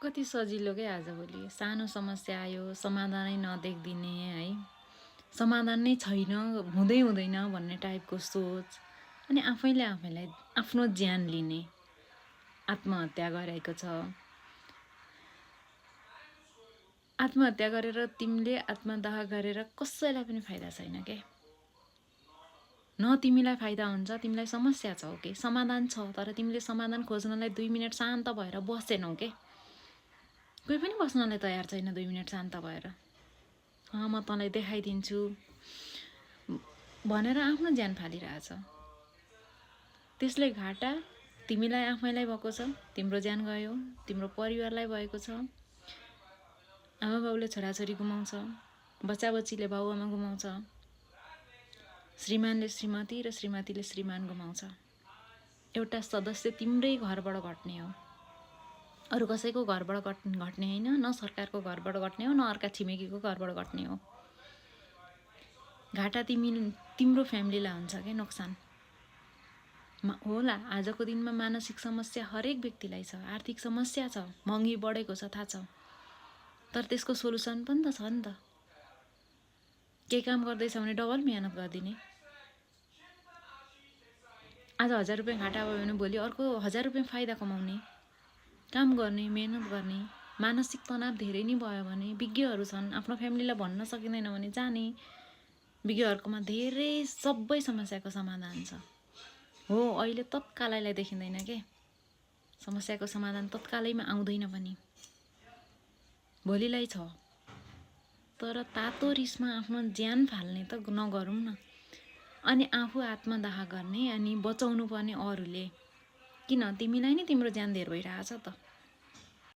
कति सजिलो के आजभोलि सानो समस्या आयो समाधानै नदेख्दिने है, समाधान नै छैन हुँदै हुँदैन भन्ने टाइपको सोच अनि आफैले आफैलाई आफ्नो ज्यान लिने आत्महत्या गरेको छ। आत्महत्या गरेर तिमीले आत्मदाह गरेर कसैलाई पनि फाइदा छैन के। न तिमीलाई फाइदा हुन्छ, तिमीलाई समस्या छ के समाधान छ, तर तिमीले समाधान खोज्नलाई 2 मिनेट शान्त भएर बसेनौ के। कोही पनि बस्नलाई तयार छैन 2 मिनेट शान्त भएर। म तँलाई देखाइदिन्छु भनेर आफ्नो ज्यान फालिरहेछ। त्यसले घाटा तिमीलाई आफैलाई भएको छ, तिम्रो ज्यान गयो, तिम्रो परिवारलाई भएको छ। आमा बाउले छोराछोरी गुमाउँछ, बच्चा बच्चीले बाउआमा गुमाउँछ, श्रीमानले श्रीमती र श्रीमतीले श्रीमान गुमाउँछ। एउटा सदस्य तिम्रै घरबाट घट्ने हो, अरू कसैको घरबाट घट्ने होइन, न सरकारको घरबाट घट्ने हो, न अर्का छिमेकीको घरबाट घट्ने हो। घाटा तिम्रो फ्यामिलीलाई हुन्छ के नोक्सान होला। आजको दिनमा मानसिक समस्या हरेक व्यक्तिलाई छ, आर्थिक समस्या छ, महँगी बढेको छ थाहा छ, तर त्यसको सोलुसन पनि त छ नि त। केही काम गर्दैछ भने डबल मेहनत गरिदिने। आज 1000 रुपियाँ घाटा भयो भने भोलि अर्को 1000 रुपियाँ फाइदा कमाउने, काम गर्ने, मेहनत गर्ने। मानसिक तनाव धेरै नै भयो भने विज्ञहरू छन्, आफ्नो फ्यामिलीलाई भन्न सकिँदैन भने जाने, विज्ञहरूकोमा धेरै सबै समस्याको समाधान छ। हो अहिले तत्कालैलाई देखिँदैन के, समस्याको समाधान तत्कालैमा आउँदैन पनि, भोलिलाई छ। तर तातो रिसमा आफ्नो ज्यान फाल्ने त नगरौँ न। अनि आफू आत्मदाह गर्ने अनि बचाउनु पर्ने अरूले। किन तिमीलाई नै तिम्रो ज्यान धेर भइरहेछ त।